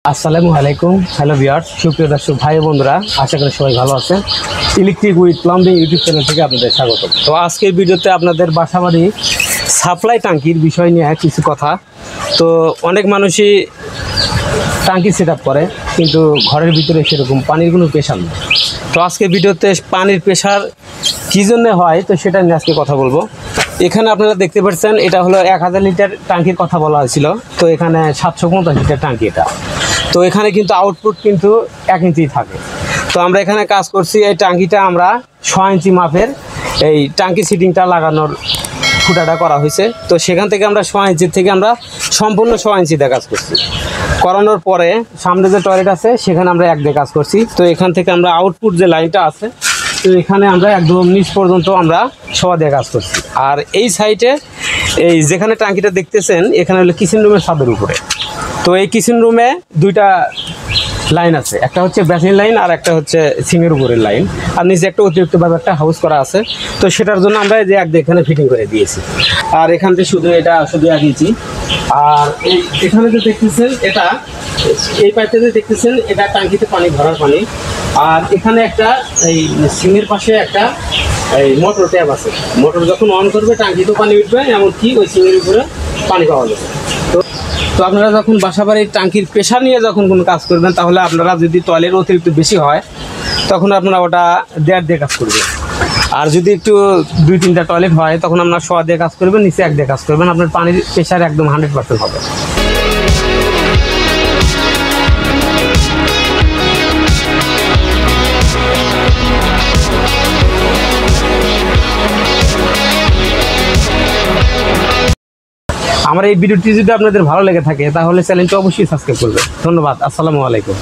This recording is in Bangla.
আসসালামু আলাইকুম। হ্যালো ভিউয়ার্স, সুপ্রিয় দর্শক ভাই বন্ধুরা, আশা করি সবাই ভালো আছেন। Electric with plumbing YouTube channel থেকে আপনাদের স্বাগত। তো আজকের ভিডিওতে আপনাদের বাসাবাড়ি সাপ্লাই ট্যাঙ্কির বিষয় নিয়ে কিছু কথা। তো অনেক মানুষই ট্যাঙ্কি সেট আপ করে, কিন্তু ঘরের ভিতরে সেরকম পানির কোনো প্রেশার নেই। তো আজকের ভিডিওতে পানির প্রেশার কী জন্যে হয়, তো সেটা নিয়ে আজকে কথা বলবো। এখানে আপনারা দেখতে পাচ্ছেন, এটা হলো 1000 লিটার ট্যাঙ্কির কথা বলা হয়েছিল। তো এখানে 750 লিটার ট্যাঙ্কি এটা। তো এখানে কিন্তু আউটপুট কিন্তু 1 ইঞ্চি থাকে। তো আমরা এখানে কাজ করছি, এই ট্যাঙ্কিটা আমরা 6 ইঞ্চি মাপের এই ট্যাঙ্কি সিটিংটা লাগানোর ফুটাটা করা হয়েছে। তো সেখান থেকে আমরা 6 ইঞ্চির থেকে আমরা সম্পূর্ণ 6 ইঞ্চিতে কাজ করছি। করানোর পরে সামনে যে টয়লেট আছে সেখানে আমরা 1 দিয়ে কাজ করছি। তো এখান থেকে আমরা আউটপুট যে লাইনটা আছে, তো এখানে আমরা একদম নিচ পর্যন্ত আমরা 6 দিয়ে কাজ করছি। আর এই সাইডে এই যেখানে ট্যাঙ্কিটা দেখতেছেন, এখানে হলো কিচেন রুমের ছাদের উপরে। তো এই কিচেন রুমে 2টা লাইন আছে, একটা হচ্ছে বেসিন লাইন আর একটা হচ্ছে সিংয়ের উপরের লাইন। আর নিচে একটা অতিরিক্তভাবে একটা হাউস করা আছে। তো সেটার জন্য আমরা যে 1 দিয়ে এখানে ফিটিং করে দিয়েছি। আর এখান থেকে শুধু 1 ইঞ্চি। আর এখানে যে দেখতেছেন, এটা এই পাইপটা যে দেখতেছেন, এটা ট্যাঙ্কিতে পানি ভরার পানি। আর এখানে একটা এই সিংয়ের পাশে একটা এই মোটর ট্যাপ আছে। মোটর যখন অন করবে ট্যাঙ্কিতেও পানি উঠবে, এমনকি ওই সিংয়ের উপরে পানি পাওয়া যাবে। তো আপনারা যখন বাসাবাড়ির ট্যাঙ্কির প্রেশার নিয়ে যখন কোনো কাজ করবেন, তাহলে আপনারা যদি টয়লেট অতিরিক্ত বেশি হয়, তখন আপনারা ওটা 1.5 দিয়ে কাজ করবেন। আর যদি একটু 2-3টা টয়লেট হয়, তখন আপনারা 6 দিয়ে কাজ করবেন, নিচে 1 দিয়ে কাজ করবেন। আপনার পানির প্রেশার একদম 100% হবে। আমার এই ভিডিওটি যদি আপনাদের ভালো লেগে থাকে, তাহলে চ্যানেলটি অবশ্যই সাবস্ক্রাইব করবেন। ধন্যবাদ। আসসালামু আলাইকুম।